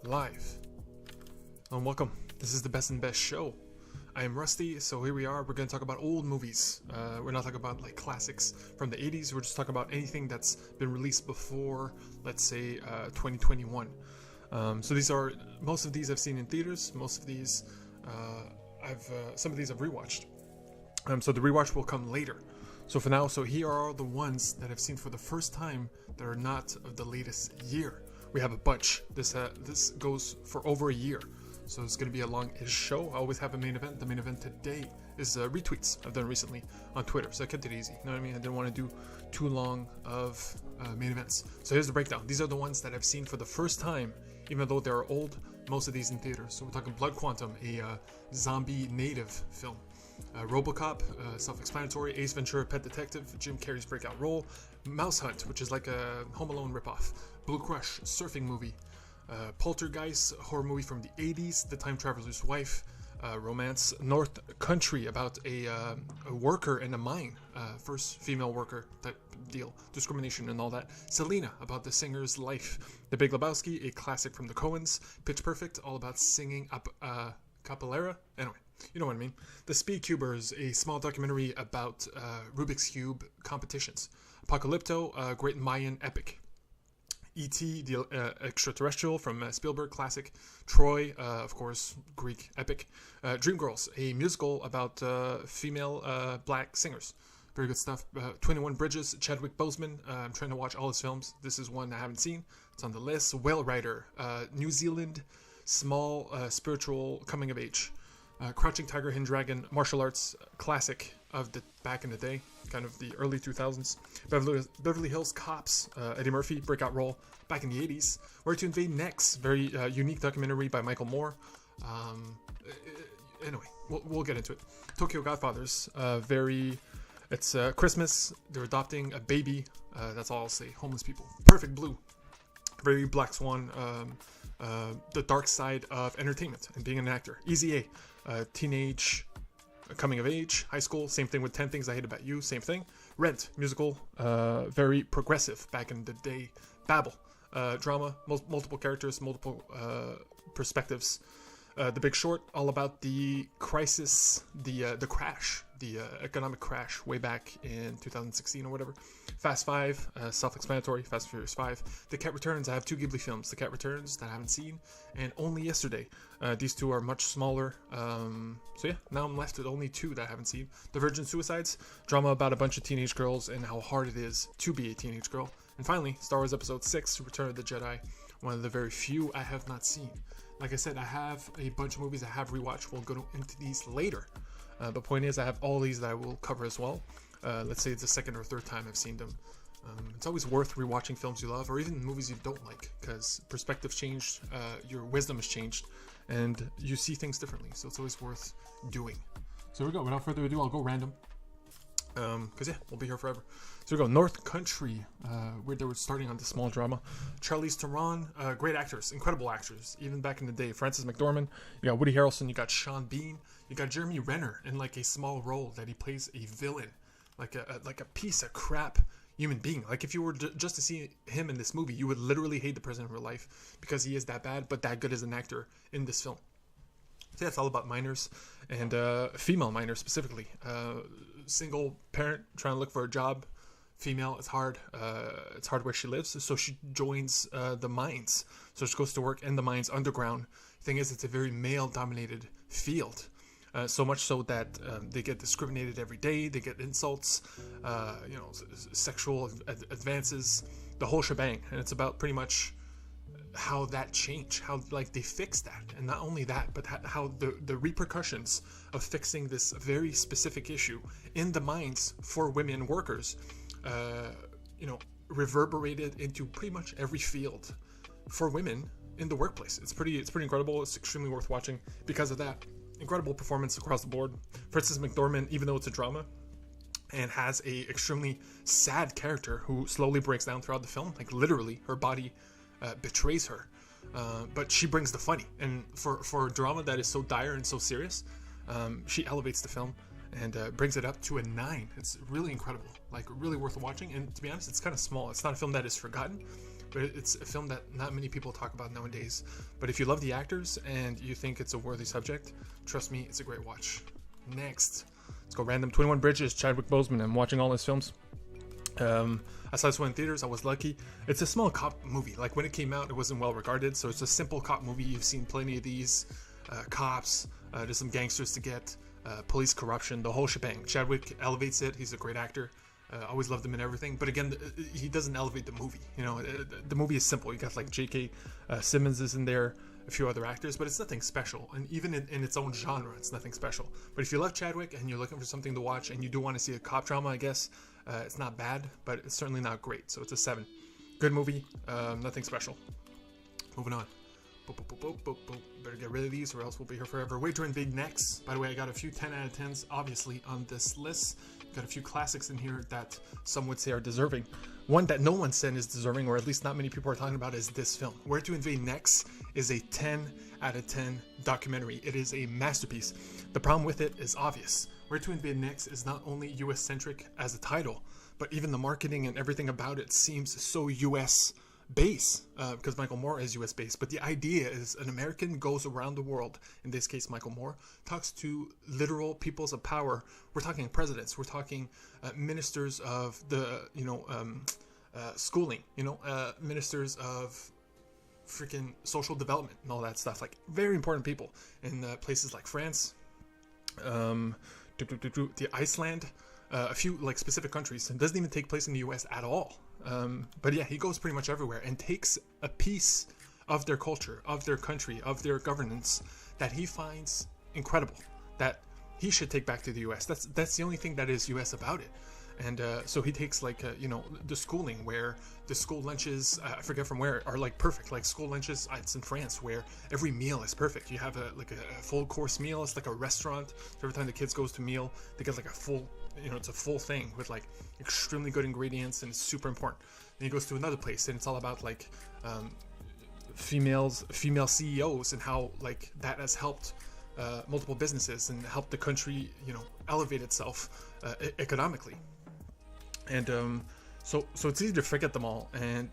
live. Welcome. This is the best and best show. I am Rusty, so here we are. We're going to talk about old movies. We're not talking about like classics from the 80s. We're just talking about anything that's been released before, let's say, 2021. So most of these I've seen in theaters. Most of these, some of these I've rewatched. So the rewatch will come later. So for now, here are the ones that I've seen for the first time that are not of the latest year. We have a bunch. This goes for over a year. So it's going to be a long-ish show. I always have a main event. The main event today is retweets I've done recently on Twitter. So I kept it easy. You know what I mean? I didn't want to do too long of main events. So here's the breakdown. These are the ones that I've seen for the first time, even though they're old. Most of these in theaters. So we're talking Blood Quantum, a zombie native film. RoboCop, self-explanatory. Ace Ventura, Pet Detective, Jim Carrey's breakout role. Mouse Hunt, which is like a Home Alone ripoff. Blue Crush, surfing movie. Poltergeist, horror movie from the 80s. The Time Traveler's Wife, romance. North Country, about a worker in a mine, first female worker type deal, discrimination and all that. Selena, about the singer's life. The Big Lebowski, a classic from the Coens. Pitch Perfect, all about singing capoeira. Anyway, you know what I mean. The Speed Cubers, a small documentary about Rubik's Cube competitions. Apocalypto, great Mayan epic. E.T., the extraterrestrial from Spielberg, classic. Troy, of course, Greek epic. Dreamgirls, a musical about female black singers. Very good stuff. 21 Bridges, Chadwick Boseman. I'm trying to watch all his films. This is one I haven't seen. It's on the list. Whale Rider, New Zealand, small spiritual coming of age. Crouching Tiger, Hidden Dragon, martial arts classic of the back in the day, kind of the early 2000s. Beverly Hills Cops, Eddie Murphy, breakout role back in the 80s. Where to Invade Next, very unique documentary by Michael Moore. Anyway, we'll get into it. Tokyo Godfathers, it's Christmas, they're adopting a baby, that's all I'll say, homeless people. Perfect Blue, very Black Swan, the dark side of entertainment and being an actor. Easy A, teenage coming of age, high school, same thing with 10 Things I Hate About You, same thing. Rent, musical, very progressive back in the day. Babel, drama, multiple characters, multiple perspectives. The Big Short, all about the crisis, the crash, the economic crash way back in 2016 or whatever. Fast 5, self-explanatory, Fast and Furious 5. The Cat Returns, I have 2 Ghibli films, The Cat Returns, that I haven't seen, and Only Yesterday. These 2 are much smaller, so yeah, now I'm left with only 2 that I haven't seen. The Virgin Suicides, drama about a bunch of teenage girls and how hard it is to be a teenage girl. And finally, Star Wars Episode 6, Return of the Jedi, one of the very few I have not seen. Like I said, I have a bunch of movies I have rewatched. We'll go into these later. The point is, I have all these that I will cover as well. Let's say it's the second or third time I've seen them. It's always worth rewatching films you love, or even movies you don't like, because perspective's changed, your wisdom has changed, and you see things differently. So it's always worth doing. So here we go. Without further ado, I'll go random. Because yeah, we'll be here forever. So we go North Country, where they were starting on the small drama. Charlize Theron, great actors, incredible actors, even back in the day. Frances McDormand, you got Woody Harrelson, you got Sean Bean, you got Jeremy Renner in like a small role that he plays a villain, like a piece of crap human being. Like if you were just to see him in this movie, you would literally hate the president of your life because he is that bad, but that good as an actor in this film. So yeah, it's all about minors and female minors specifically. Single parent trying to look for a job. Female, it's hard where she lives, so she joins the mines. So she goes to work in the mines underground. Thing is, it's a very male-dominated field, so much so that they get discriminated every day. They get insults, sexual advances, the whole shebang. And it's about pretty much how that changed, how like they fixed that, and not only that, but how the repercussions of fixing this very specific issue in the mines for women workers reverberated into pretty much every field for women in the workplace. It's pretty incredible. It's extremely worth watching because of that. Incredible performance across the board. Frances McDormand, even though it's a drama and has a extremely sad character who slowly breaks down throughout the film, like literally her body betrays her, but she brings the funny, and for a drama that is so dire and so serious, she elevates the film and brings it up to a 9. It's really incredible, like really worth watching. And to be honest, it's kind of small. It's not a film that is forgotten, but it's a film that not many people talk about nowadays. But if you love the actors and you think it's a worthy subject, trust me, it's a great watch. Next, let's go random. 21 Bridges, Chadwick Boseman. I'm watching all his films. I saw this one in theaters. I was lucky. It's a small cop movie. Like, when it came out, it wasn't well regarded, so it's a simple cop movie. You've seen plenty of these. Cops, there's some gangsters to get, police corruption, the whole shebang. Chadwick elevates it. He's a great actor. Always loved him in everything. But again, he doesn't elevate the movie. You know, the movie is simple. You got like J.K. Simmons is in there, a few other actors, but it's nothing special. And even in its own genre, it's nothing special. But if you love Chadwick and you're looking for something to watch and you do want to see a cop drama, I guess, it's not bad, but it's certainly not great. So it's a 7. Good movie, nothing special. Moving on. Better get rid of these or else we'll be here forever. Way to invade next. By the way, I got a few 10 out of 10s obviously on this list. Got a few classics in here that some would say are deserving. One that no one said is deserving, or at least not many people are talking about, is this film. Where to Invade Next is a 10 out of 10 documentary. It is a masterpiece. The problem with it is obvious. Where to Invade Next is not only US centric as a title, but even the marketing and everything about it seems so US base, because Michael Moore is US based. But the idea is an American goes around the world, in this case Michael Moore, talks to literal peoples of power. We're talking presidents, we're talking ministers of the, schooling, ministers of freaking social development and all that stuff, like very important people in places like France, the Iceland, a few like specific countries. It doesn't even take place in the US at all. But yeah, he goes pretty much everywhere and takes a piece of their culture, of their country, of their governance that he finds incredible, that he should take back to the US. That's the only thing that is US about it. And so he takes like, the schooling, where the school lunches, I forget from where, are like perfect. Like school lunches, it's in France, where every meal is perfect. You have a full course meal. It's like a restaurant. So every time the kids goes to meal, they get like a full, it's a full thing with like extremely good ingredients, and it's super important. Then he goes to another place, and it's all about like female CEOs and how like that has helped multiple businesses and helped the country, elevate itself economically. And so it's easy to forget them all, and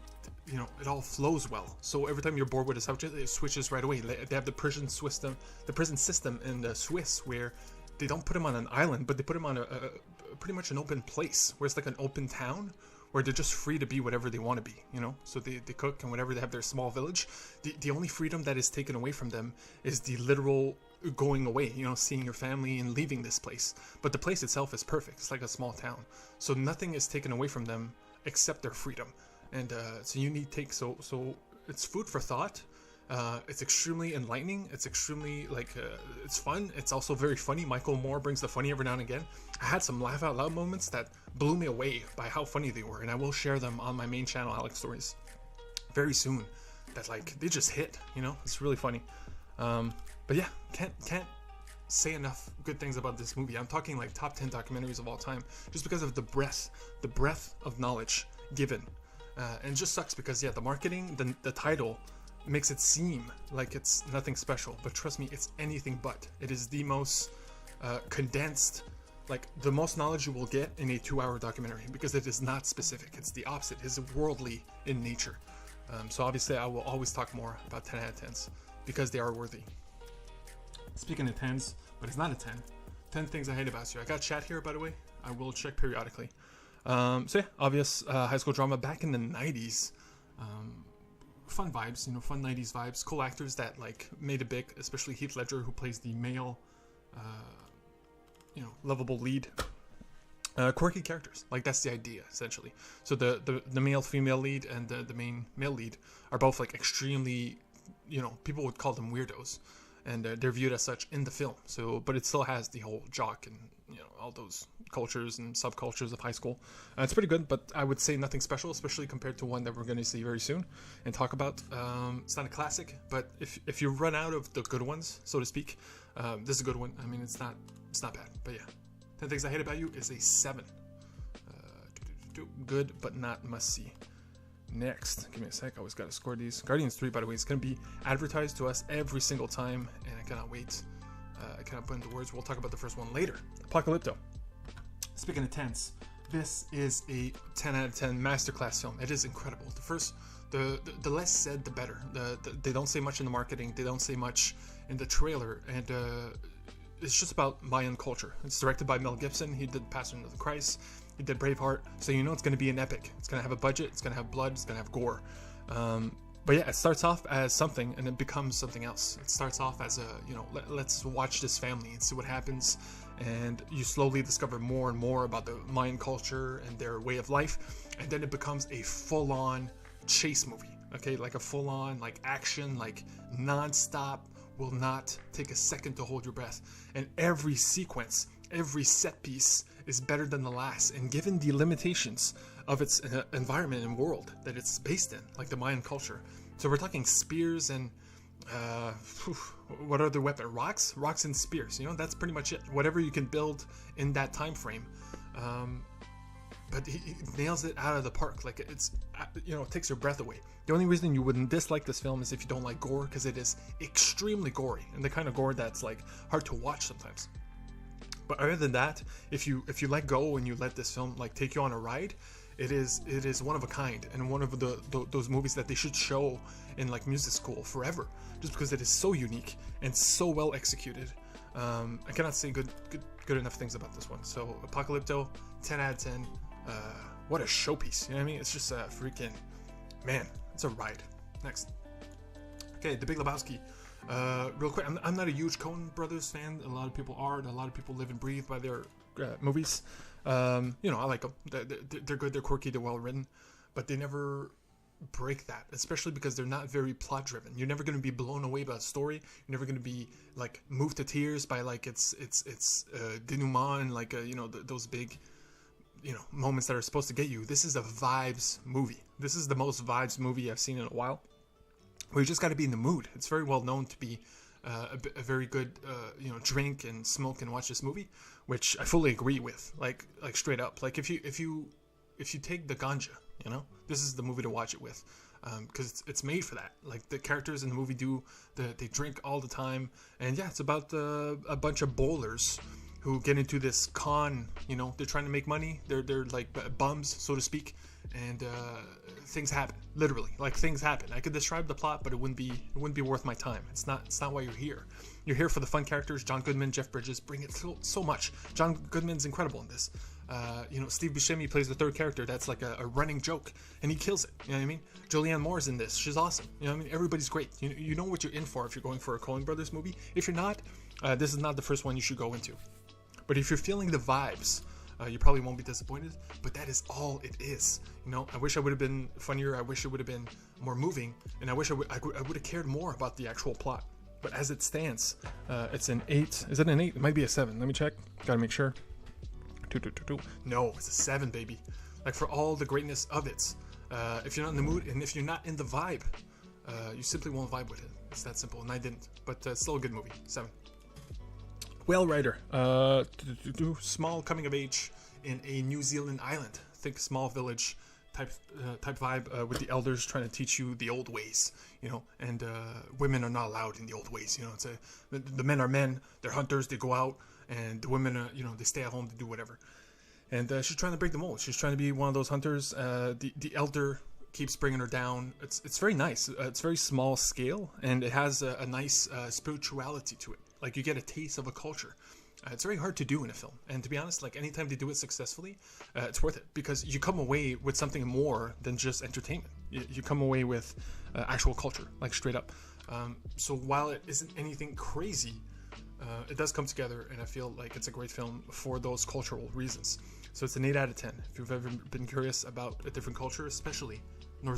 it all flows well. So every time you're bored with a subject, it switches right away. They have the prison system in the Swiss, where they don't put them on an island, but they put them on a pretty much an open place, where it's like an open town, where they're just free to be whatever they want to be, So they cook and whatever, they have their small village. The only freedom that is taken away from them is the literal going away, seeing your family and leaving this place. But the place itself is perfect. It's like a small town. So nothing is taken away from them except their freedom. And it's a unique take. So it's food for thought. It's extremely enlightening. It's extremely it's fun. It's also very funny. Michael Moore brings the funny every now and again. I had some laugh out loud moments that blew me away by how funny they were, and I will share them on my main channel, Alex Stories, very soon. That they just hit. It's really funny. But yeah, can't say enough good things about this movie. I'm talking like top 10 documentaries of all time, just because of the breadth of knowledge given. And it just sucks because the marketing, the title makes it seem like it's nothing special, but trust me, it's anything but. It is the most condensed, the most knowledge you will get in a 2-hour documentary, because it is not specific. It's the opposite. It's worldly in nature. So obviously I will always talk more about 10 out of 10s because they are worthy. Speaking of 10s, but it's not a 10. 10 things I hate about you. I got chat here, by the way. I will check periodically. So yeah, obvious high school drama back in the 90s. Fun vibes, fun 90s vibes. Cool actors that made it big, especially Heath Ledger, who plays the male, lovable lead. Quirky characters, that's the idea essentially. So the male female lead and the main male lead are both extremely, people would call them weirdos, and they're viewed as such in the film. So, but it still has the whole jock and all those cultures and subcultures of high school. It's pretty good, but I would say nothing special, especially compared to one that we're going to see very soon and talk about. It's not a classic, but if you run out of the good ones, so to speak, this is a good one. I mean, it's not bad, but yeah. 10 Things I Hate About You is a 7. Good, but not must-see. Next, give me a sec. I always got to score these. Guardians 3, by the way, is going to be advertised to us every single time, and I cannot wait. I cannot put into words. We'll talk about the first one later. Apocalypto. Speaking of 10s, this is a 10 out of 10 masterclass film. It is incredible. The the less said, the better. They don't say much in the marketing. They don't say much in the trailer, and it's just about Mayan culture. It's directed by Mel Gibson. He did Passion of the Christ. He did Braveheart. So you know it's going to be an epic. It's going to have a budget. It's going to have blood. It's going to have gore. But yeah, it starts off as something and it becomes something else. It starts off as a, you know, let's watch this family and see what happens. And you slowly discover more and more about the Mayan culture and their way of life. And then it becomes a full-on chase movie. Okay, like a full-on, like action, like non-stop, will not take a second to hold your breath. And every sequence, every set piece is better than the last. And given the limitations of its environment and world that it's based in, like the Mayan culture. So we're talking spears and what other weapon? Rocks and spears. You know, that's pretty much it. Whatever you can build in that time frame. But he nails it out of the park. Like it's, you know, it takes your breath away. The only reason you wouldn't dislike this film is if you don't like gore, because it is extremely gory and the kind of gore that's like hard to watch sometimes. But other than that, if you let go and you let this film like take you on a ride, it is one of a kind and one of those movies that they should show in like music school forever, just because it is so unique and so well executed. I cannot say good enough things about this one. So Apocalypto, 10 out of 10. What a showpiece, you know what I mean? It's just a freaking, man, it's a ride. Next. Okay, The Big Lebowski. Real quick, I'm not a huge Coen Brothers fan. A lot of people are, and a lot of people live and breathe by their movies. You know, I like them. They're good, they're quirky, they're well written, but they never break that, especially because they're not very plot driven. You're never going to be blown away by a story. You're never going to be like moved to tears by like it's denouement and like you know, those big, you know, moments that are supposed to get you. This is a vibes movie. This is the most vibes movie I've seen in a while. Where you just got to be in the mood. It's very well known to be a very good, you know, drink and smoke and watch this movie, which I fully agree with. Like straight up. Like if you take the ganja, you know, this is the movie to watch it with, because it's made for that. Like the characters in the movie they drink all the time, and yeah, it's about a bunch of bowlers who get into this con. You know, they're trying to make money. They're like bums, so to speak, and things happen. Literally, like things happen. I could describe the plot, but it wouldn't be worth my time. It's not why you're here. You're here for the fun characters. John Goodman, Jeff Bridges bring it so much. John Goodman's incredible in this. You know, Steve Buscemi plays the third character. That's like a running joke, and he kills it. You know what I mean? Julianne Moore's in this. She's awesome. You know what I mean? Everybody's great. You know what you're in for if you're going for a Coen Brothers movie. If you're not, this is not the first one you should go into. But if you're feeling the vibes, you probably won't be disappointed. But that is all it is. You know, I wish I would have been funnier. I wish it would have been more moving, and I wish I would have cared more about the actual plot. But as it stands, it's an 8. Is it an 8? It might be a 7. Let me check. Gotta make sure. No, it's a 7, baby. Like for all the greatness of it. If you're not in the mood and if you're not in the vibe, you simply won't vibe with it. It's that simple, and I didn't. But it's still a good movie. 7. Whale Rider. Small coming of age in a New Zealand island. Think small village type vibe, with the elders trying to teach you the old ways, you know, and women are not allowed in the old ways, you know. It's the men are men, they're hunters, they go out, and the women are, you know, they stay at home to do whatever. And she's trying to break the mold. She's trying to be one of those hunters. The elder keeps bringing her down. It's very nice. It's very small scale, and it has a nice spirituality to it. Like you get a taste of a culture. It's very hard to do in a film, and to be honest, like anytime they do it successfully, it's worth it, because you come away with something more than just entertainment. You come away with actual culture, like straight up. So while it isn't anything crazy, it does come together, and I feel like it's a great film for those cultural reasons. So it's an 8 out of 10. If you've ever been curious about a different culture, especially New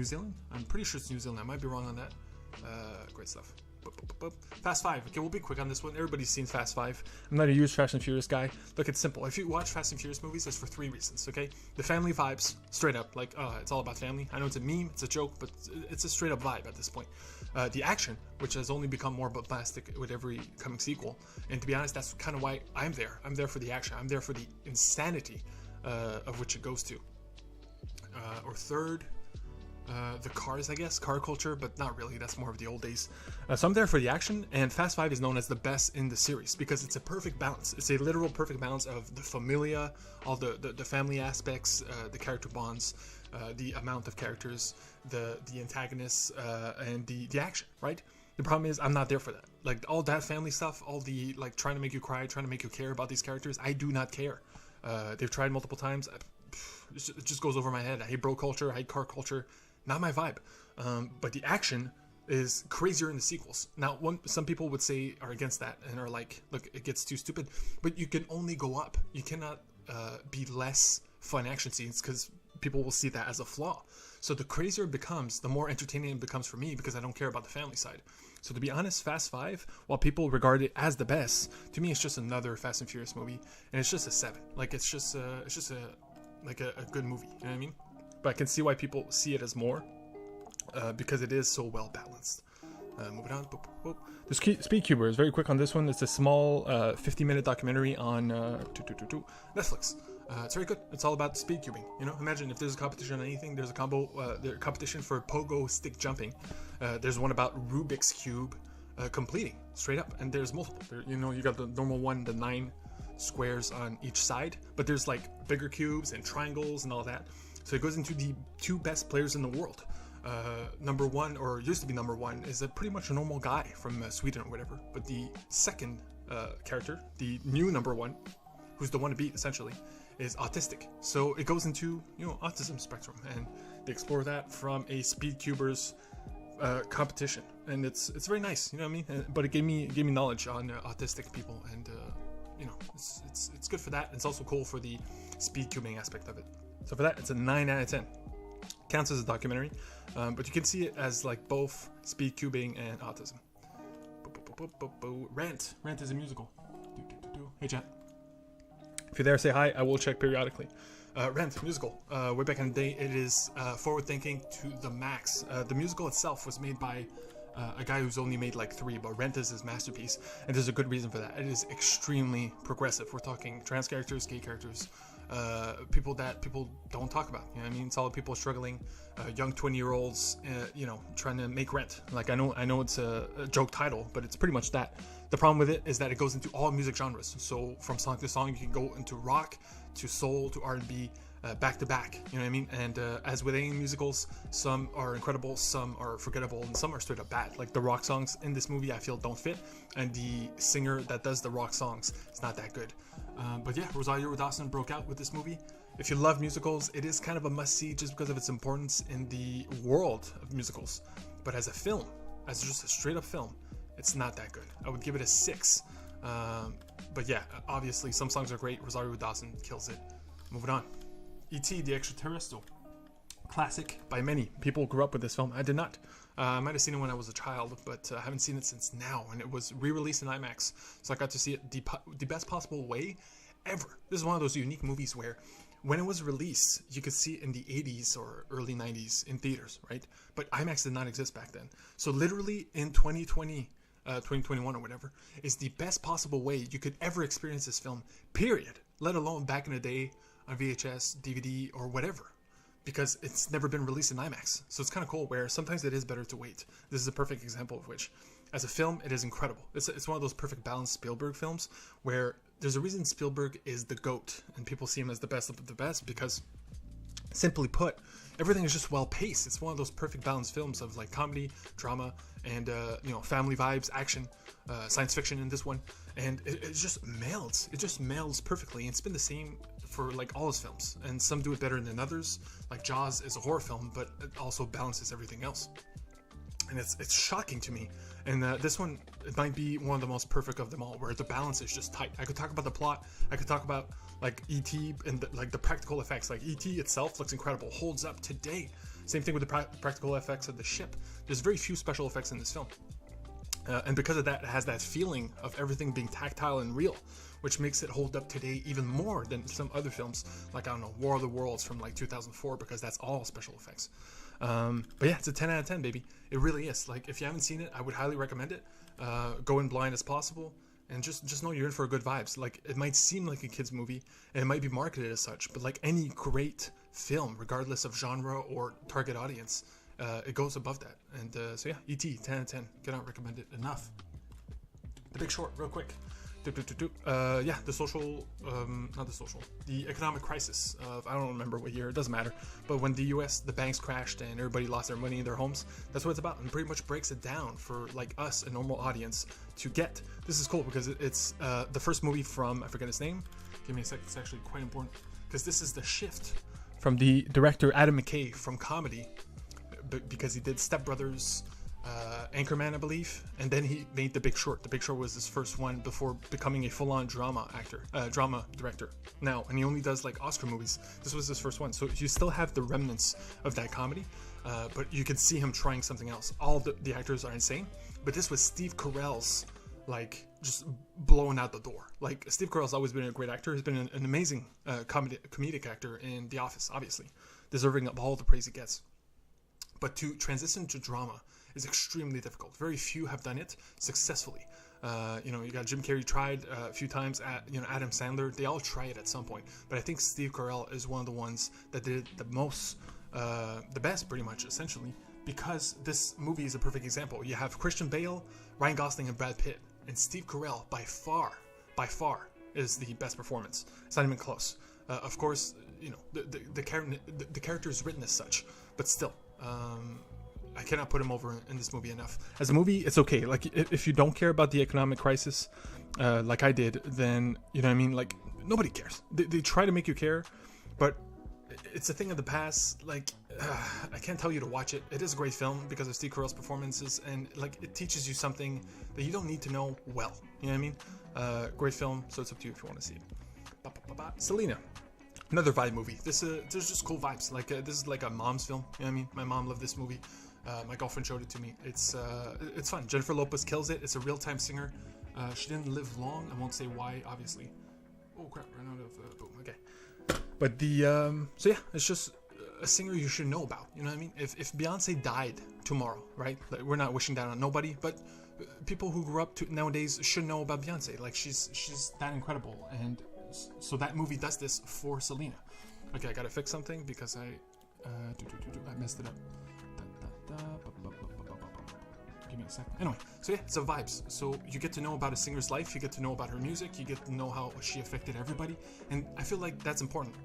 Zealand, I'm pretty sure it's New Zealand. I might be wrong on that. Great stuff. Fast 5. Okay, we'll be quick on this one. Everybody's seen Fast 5. I'm not a huge Fast and Furious guy. Look, it's simple. If you watch Fast and Furious movies, it's for 3 reasons, okay? The family vibes, straight up. Like, it's all about family. I know it's a meme, it's a joke, but it's a straight up vibe at this point. The action, which has only become more bombastic with every coming sequel. And to be honest, that's kind of why I'm there. I'm there for the action. I'm there for the insanity of which it goes to. Or third, the cars, I guess, car culture, but not really. That's more of the old days. So I'm there for the action, and Fast 5 is known as the best in the series because it's a perfect balance. It's a literal perfect balance of the familia, all the family aspects, the character bonds, the amount of characters, the antagonists, and the action, right? The problem is I'm not there for that. Like all that family stuff, all the like trying to make you cry, trying to make you care about these characters, I do not care. They've tried multiple times. It just goes over my head. I hate bro culture, I hate car culture, not my vibe. But the action is crazier in the sequels. Now, some people would say are against that and are like, look, it gets too stupid. But you can only go up. You cannot be less fun action scenes because people will see that as a flaw. So the crazier it becomes, the more entertaining it becomes for me because I don't care about the family side. So to be honest, Fast 5, while people regard it as the best, to me it's just another Fast and Furious movie, and it's just a 7. Like it's just a good movie. You know what I mean? But I can see why people see it as more. Because it is so well balanced. Moving on. The Speedcuber is very quick on this one. It's a small 50-minute documentary on Netflix. It's very good. It's all about speedcubing. You know, imagine if there's a competition on anything. There's a competition for pogo stick jumping. There's one about Rubik's Cube completing straight up, and there's multiple. You know, you got the normal one, the 9 squares on each side, but there's like bigger cubes and triangles and all that. So it goes into the 2 best players in the world. Number 1, or used to be number 1, is pretty much a normal guy from Sweden or whatever. But the second character, the new number 1, who's the one to beat essentially, is autistic. So it goes into, you know, autism spectrum, and they explore that from a Speedcuber's competition, and it's very nice. You know what I mean? But it gave me knowledge on autistic people, and you know, it's good for that. It's also cool for the speedcubing aspect of it. So for that, it's a 9 out of 10. Counts as a documentary, but you can see it as like both speedcubing and autism. Rent is a musical. Hey chat, if you're there, say hi. I will check periodically. Rent musical. Way back in the day, it is forward thinking to the max. The musical itself was made by a guy who's only made like 3, but Rent is his masterpiece, and there's a good reason for that. It is extremely progressive. We're talking trans characters, gay characters, people that people don't talk about. You know what I mean? It's all people struggling, young 20-year-olds, you know, trying to make rent. Like I know it's a joke title, but it's pretty much that. The problem with it is that it goes into all music genres. So from song to song, you can go into rock, to soul, to R&B, back to back. You know what I mean? And as with any musicals, some are incredible, some are forgettable, and some are straight up bad. Like the rock songs in this movie, I feel don't fit, and the singer that does the rock songs is not that good. But yeah, Rosario Dawson broke out with this movie. If you love musicals, it is kind of a must-see just because of its importance in the world of musicals. But as a film, as just a straight-up film, it's not that good. I would give it a 6. But yeah, obviously some songs are great. Rosario Dawson kills it. Moving on. E.T. the Extraterrestrial. Classic by many. People grew up with this film. I did not. I might have seen it when I was a child, but I haven't seen it since now, and it was re-released in IMAX, so I got to see it the best possible way ever. This is one of those unique movies where when it was released, you could see it in the 80s or early 90s in theaters, right? But IMAX did not exist back then. So literally in 2020, 2021 or whatever, is the best possible way you could ever experience this film, period. Let alone back in the day on VHS, DVD, or whatever. Because it's never been released in IMAX. So it's kind of cool where sometimes it is better to wait. This is a perfect example of which. As a film, it is incredible. It's one of those perfect balanced Spielberg films where there's a reason Spielberg is the GOAT and people see him as the best of the best because, simply put, everything is just well paced. It's one of those perfect balanced films of like comedy, drama, and you know, family vibes, action, science fiction in this one. And it just melds. It just melds perfectly. And it's been the same for like all his films, and some do it better than others. Like Jaws is a horror film, but it also balances everything else, and it's shocking to me. And this one, it might be one of the most perfect of them all, where the balance is just tight. I could talk about the plot, I could talk about like E.T. and the practical effects. Like E.T. itself looks incredible, holds up today. Same thing with the practical effects of the ship. There's very few special effects in this film, and because of that, it has that feeling of everything being tactile and real, which makes it hold up today even more than some other films, like, I don't know, War of the Worlds from like 2004, because that's all special effects. But yeah, it's a 10 out of 10, baby. It really is. Like, if you haven't seen it, I would highly recommend it. Go in blind as possible, and just know you're in for good vibes. Like, it might seem like a kid's movie, and it might be marketed as such, but like any great film, regardless of genre or target audience, it goes above that. And so yeah, E.T., 10 out of 10. Cannot recommend it enough. The Big Short, real quick. Yeah, the economic crisis of, I don't remember what year, it doesn't matter, but when the US, the banks crashed and everybody lost their money in their homes, that's what it's about, and pretty much breaks it down for like us, a normal audience, to get. This is cool because it's the first movie from, I forget his name, give me a sec, it's actually quite important, because this is the shift from the director Adam McKay from comedy, because he did Step Brothers, Anchorman, I believe, and then he made The Big Short. The Big Short was his first one before becoming a full-on drama director now, and he only does like Oscar movies. This was his first one, so you still have the remnants of that comedy, but you can see him trying something else. All the actors are insane, but this was Steve Carell's like just blowing out the door. Like, Steve Carell's always been a great actor. He's been an amazing comedic actor in The Office, obviously, deserving of all the praise he gets. But to transition to drama is extremely difficult. Very few have done it successfully. You got Jim Carrey tried a few times. Adam Sandler, they all try it at some point. But I think Steve Carell is one of the ones that did it the most, the best, pretty much, essentially, because this movie is a perfect example. You have Christian Bale, Ryan Gosling, and Brad Pitt, and Steve Carell by far is the best performance. It's not even close. Of course, the character is written as such, but still. I cannot put him over in this movie enough. As a movie, it's okay. Like, if you don't care about the economic crisis, like I did, then, you know what I mean? Like, nobody cares. They try to make you care, but it's a thing of the past. Like, I can't tell you to watch it. It is a great film because of Steve Carell's performances, and, like, it teaches you something that you don't need to know well. You know what I mean? Great film, so it's up to you if you want to see it. Selena. Another vibe movie. There's just cool vibes. Like, this is like a mom's film. You know what I mean? My mom loved this movie. My girlfriend showed it to me. It's fun. Jennifer Lopez kills it. It's a real-time singer. She didn't live long. I won't say why, obviously. Oh crap! Ran out of boom. Okay. But so yeah, it's just a singer you should know about. You know what I mean? If Beyonce died tomorrow, right? Like, we're not wishing that on nobody, but people who grew up nowadays should know about Beyonce. Like, she's that incredible, and so that movie does this for Selena. Okay, I gotta fix something because I messed it up. Give me a second. Anyway, so yeah, it's a vibes. So you get to know about a singer's life, you get to know about her music, you get to know how she affected everybody, and I feel like that's important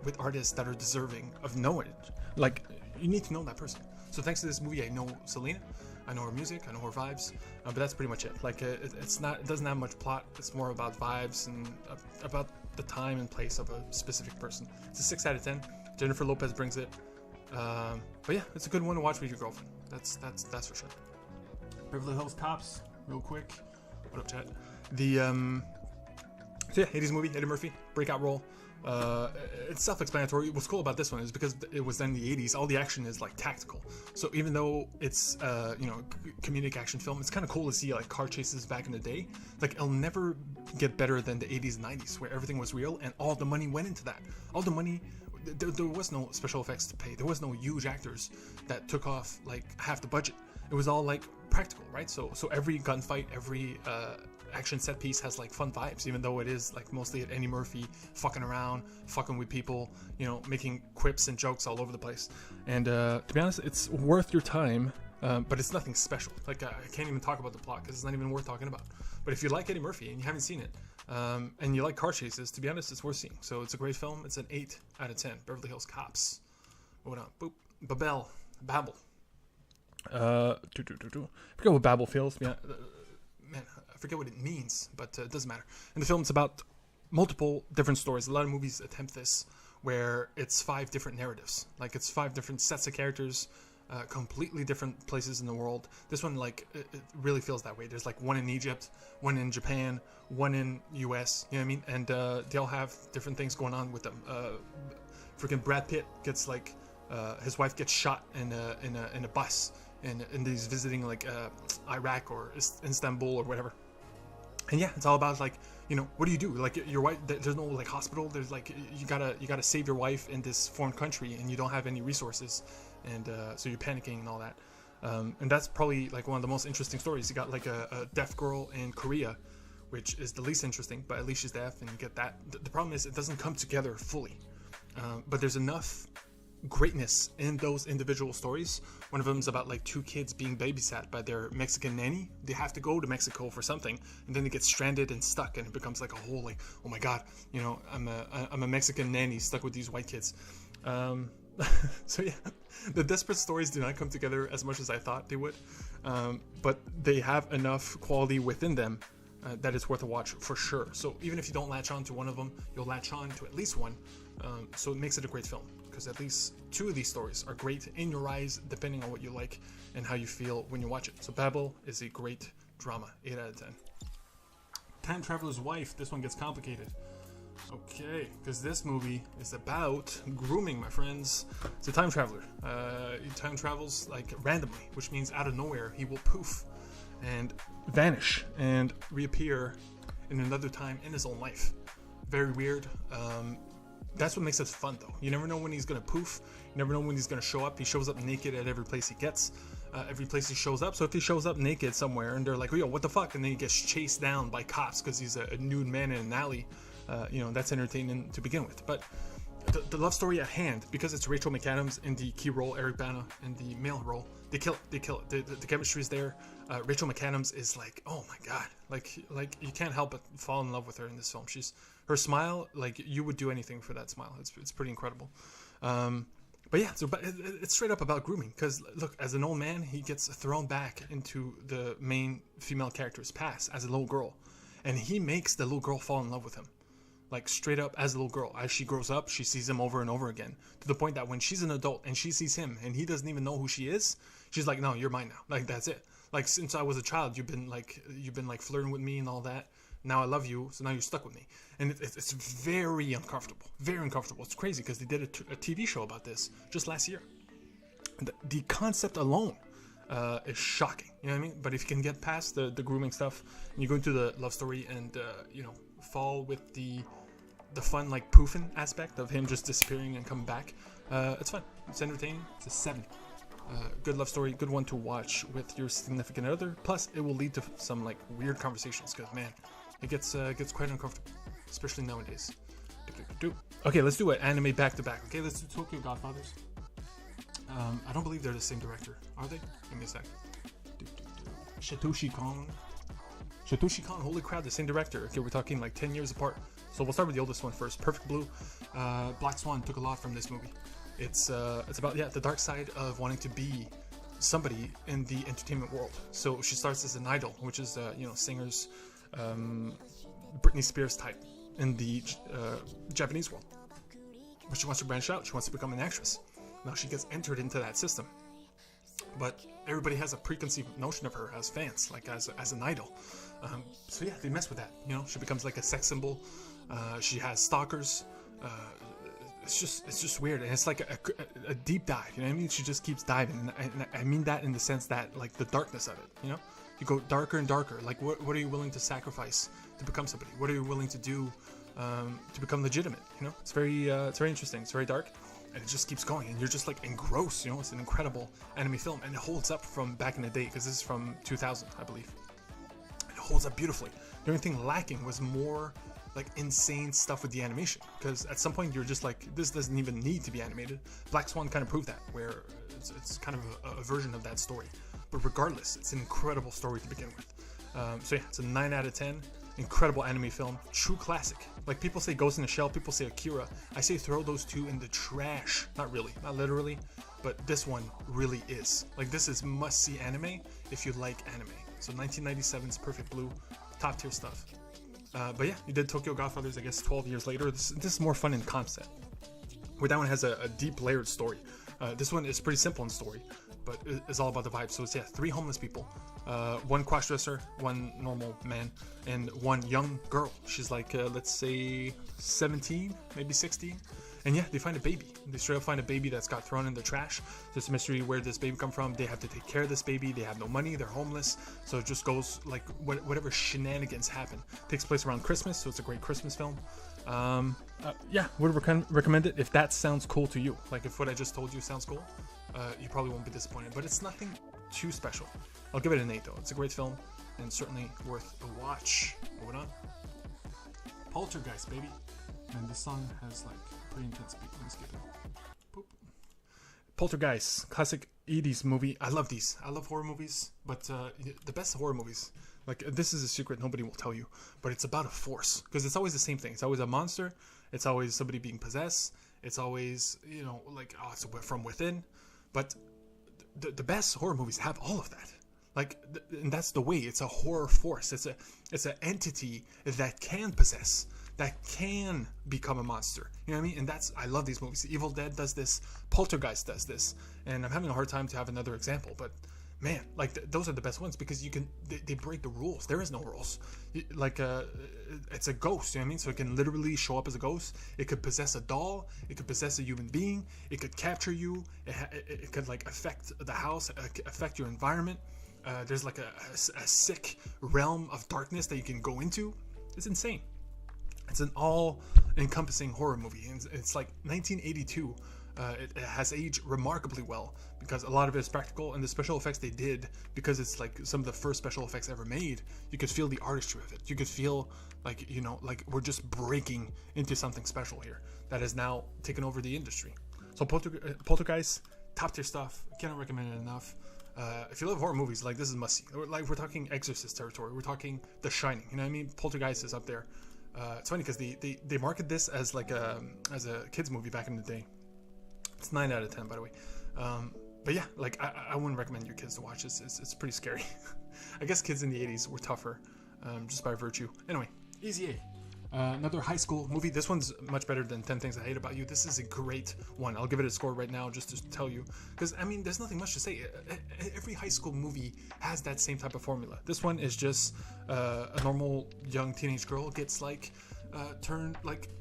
with artists that are deserving of knowing. Like, you need to know that person. So thanks to this movie, I know Selena, I know her music, I know her vibes, but that's pretty much it. Like, it doesn't have much plot. It's more about vibes and about the time and place of a specific person. It's a 6 out of 10. Jennifer Lopez brings it. But yeah, it's a good one to watch with your girlfriend. That's for sure. Beverly Hills Cops, real quick. What up, chat? So yeah, 80s movie, Eddie Murphy, breakout role. It's self-explanatory. What's cool about this one is because it was in the 80s, all the action is like tactical. So even though it's comedic action film, it's kind of cool to see like car chases back in the day. Like, it'll never get better than the 80s and 90s, where everything was real and all the money went into that. All the money. There was no special effects to pay. There was no huge actors that took off like half the budget. It was all like practical, right? So every gunfight, every action set piece has like fun vibes, even though it is like mostly Eddie Murphy fucking around, fucking with people, making quips and jokes all over the place. And to be honest, it's worth your time, but it's nothing special. Like, I can't even talk about the plot because it's not even worth talking about. But if you like Eddie Murphy and you haven't seen it, and you like car chases, to be honest, it's worth seeing. So it's a great film. It's an 8 out of 10. Beverly Hills Cops. What up? Boop. Babel. I forget what Babel feels. Man, I forget what it means, but it doesn't matter. In the film, it's about multiple different stories. A lot of movies attempt this, where it's 5 different narratives. Like, it's 5 different sets of characters, completely different places in the world. This one, like, it really feels that way. There's like one in Egypt, one in Japan, one in US, you know what I mean? And they all have different things going on with them. Freaking Brad Pitt gets like his wife gets shot in a bus, and he's visiting like Iraq or Istanbul or whatever. And yeah, it's all about like, what do you do? Like, your wife, there's no like hospital. There's like, you gotta save your wife in this foreign country, and you don't have any resources, and so you're panicking and all that. And that's probably like one of the most interesting stories. You got like a deaf girl in Korea, which is the least interesting, but at least she's deaf, and you get that. The problem is it doesn't come together fully, but there's enough greatness in those individual stories. One of them is about like two kids being babysat by their Mexican nanny. They have to go to Mexico for something, and then they get stranded and stuck, and it becomes like a whole like, oh my god, you know, I'm a Mexican nanny stuck with these white kids. So yeah, the desperate stories do not come together as much as I thought they would, but they have enough quality within them that it's worth a watch for sure. So even if you don't latch on to one of them, you'll latch on to at least one. So it makes it a great film, because at least two of these stories are great in your eyes, depending on what you like and how you feel when you watch it. So Babel is a great drama, 8 out of 10. Time Traveler's Wife, this one gets complicated. Okay, because this movie is about grooming, my friends. It's a time traveler. He time travels like randomly, which means out of nowhere he will poof and vanish and reappear in another time in his own life. Very weird. That's what makes it fun, though. You never know when he's gonna poof. You never know when he's gonna show up. He shows up naked at every place he gets. Every place he shows up. So if he shows up naked somewhere and they're like, yo, what the fuck? And then he gets chased down by cops because he's a nude man in an alley. You know, that's entertaining to begin with. But the love story at hand, because it's Rachel McAdams in the key role, Eric Bana in the male role, they kill it. The chemistry is there. Rachel McAdams is like, oh my god, like you can't help but fall in love with her in this film. Her smile, like you would do anything for that smile. It's pretty incredible. But yeah, so it's straight up about grooming. Because look, as an old man, he gets thrown back into the main female character's past as a little girl, and he makes the little girl fall in love with him. Like straight up as a little girl. As she grows up, she sees him over and over again, to the point that when she's an adult and she sees him and he doesn't even know who she is, she's like, no, you're mine now. Like that's it. Like since I was a child, you've been like flirting with me and all that. Now I love you, so now you're stuck with me. And it's very uncomfortable. Very uncomfortable. It's crazy because they did a TV show about this just last year. The concept alone is shocking. You know what I mean? But if you can get past the grooming stuff and you go into the love story and you know, fall with the fun like poofing aspect of him just disappearing and coming back, it's fun. It's entertaining. It's a 7. Good love story, good one to watch with your significant other. Plus, it will lead to some like weird conversations because man, it gets quite uncomfortable, especially nowadays. Okay, let's do it. Anime back to back. Okay, let's do Tokyo Godfathers. I don't believe they're the same director, are they? Give me a sec. Satoshi Kon. Holy crap, the same director. Okay, we're talking like 10 years apart. So we'll start with the oldest one first. Perfect Blue. Black Swan took a lot from this movie. It's about the dark side of wanting to be somebody in the entertainment world. So she starts as an idol, which is you know, singers, Britney Spears type in the Japanese world. But she wants to branch out. She wants to become an actress. Now she gets entered into that system. But everybody has a preconceived notion of her as fans, like as an idol. So yeah, they mess with that. You know, she becomes like a sex symbol. She has stalkers. It's just weird, and it's like a deep dive. You know what I mean? She just keeps diving, and I mean that in the sense that like the darkness of it. You know, you go darker and darker. Like what are you willing to sacrifice to become somebody? What are you willing to do to become legitimate? You know, it's very interesting. It's very dark. And it just keeps going, and you're just like engrossed. You know, it's an incredible anime film, and it holds up from back in the day because this is from 2000, I believe. It holds up beautifully. The only thing lacking was more like insane stuff with the animation, because at some point you're just like, this doesn't even need to be animated. Black Swan kind of proved that, where it's kind of a version of that story. But regardless, it's an incredible story to begin with. So yeah, it's a 9 out of 10. Incredible anime film, true classic. Like people say Ghost in the Shell, people say Akira. I say throw those two in the trash. Not really, not literally, but this one really is. Like this is must-see anime if you like anime. So 1997's Perfect Blue, top tier stuff. But yeah, you did Tokyo Godfathers, I guess 12 years later. This is more fun in concept, where that one has a deep layered story. This one is pretty simple in story, but it's all about the vibe. So it's 3 homeless people, 1 crossdresser, 1 normal man, and 1 young girl. She's like let's say 17, maybe 16. And yeah, they find a baby. They straight up find a baby that's got thrown in the trash. There's a mystery where this baby come from. They have to take care of this baby. They have no money. They're homeless. So it just goes like whatever shenanigans happen. Takes place around Christmas, so it's a great Christmas film. Yeah, would recommend it if that sounds cool to you. Like if what I just told you sounds cool, you probably won't be disappointed. But it's nothing too special. I'll give it an 8 though. It's a great film and certainly worth a watch. Moving on. Poltergeist, baby. And this song has like pretty intense beat. Let me skip it. Boop. Poltergeist, classic 80s movie. I love these. I love horror movies, but the best horror movies, like, this is a secret nobody will tell you, but it's about a force, because it's always the same thing. It's always a monster. It's always somebody being possessed. It's always, you know, like, oh, it's from within. But the best horror movies have all of that. Like, and that's the way. It's a horror force. It's an entity that can possess, that can become a monster. You know what I mean? And I love these movies. Evil Dead does this. Poltergeist does this. And I'm having a hard time to have another example, but man, like, those are the best ones, because they break the rules. There is no rules. Like, it's a ghost, you know what I mean? So it can literally show up as a ghost. It could possess a doll. It could possess a human being. It could capture you. It could, like, affect the house, affect your environment. There's like a sick realm of darkness that you can go into. It's insane. It's an all-encompassing horror movie. And it's like 1982. It has aged remarkably well, because a lot of it is practical, and the special effects they did, because it's like some of the first special effects ever made, you could feel the artistry of it. You could feel like, you know, like we're just breaking into something special here that has now taken over the industry. So Poltergeist, top tier stuff. Cannot recommend it enough. If you love horror movies, like, this is must see. Like, we're talking Exorcist territory. We're talking The Shining. You know what I mean? Poltergeist is up there. It's funny because they marketed this as like as a kids movie back in the day. It's 9 out of 10, by the way. But yeah, like, I wouldn't recommend your kids to watch this. It's pretty scary. I guess kids in the 80s were tougher, just by virtue. Anyway, Easy A. Another high school movie. This one's much better than 10 Things I Hate About You. This is a great one. I'll give it a score right now just to tell you, because, I mean, there's nothing much to say. Every high school movie has that same type of formula. This one is just a normal young teenage girl gets, like,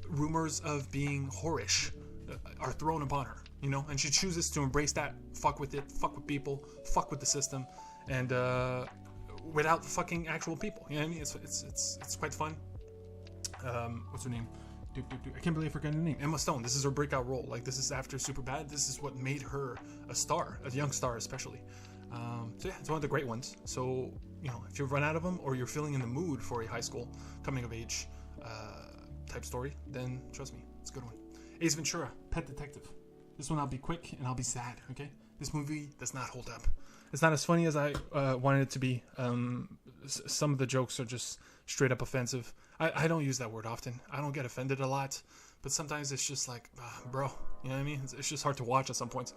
rumors of being whorish are thrown upon her, you know, and she chooses to embrace that, fuck with it, fuck with people, fuck with the system, and without fucking actual people. You know what I mean? It's quite fun. What's her name? I can't believe I forgot her name. Emma Stone. This is her breakout role. Like, this is after Superbad. This is what made her a star, a young star especially. So yeah, it's one of the great ones. So, you know, if you've run out of them, or you're feeling in the mood for a high school coming of age type story, then trust me, it's a good one. Ace Ventura, Pet Detective. This one I'll be quick and I'll be sad, okay? This movie does not hold up. It's not as funny as I wanted it to be. Some of the jokes are just straight up offensive. I don't use that word often. I don't get offended a lot, but sometimes it's just like, bro, you know what I mean? It's just hard to watch at some points.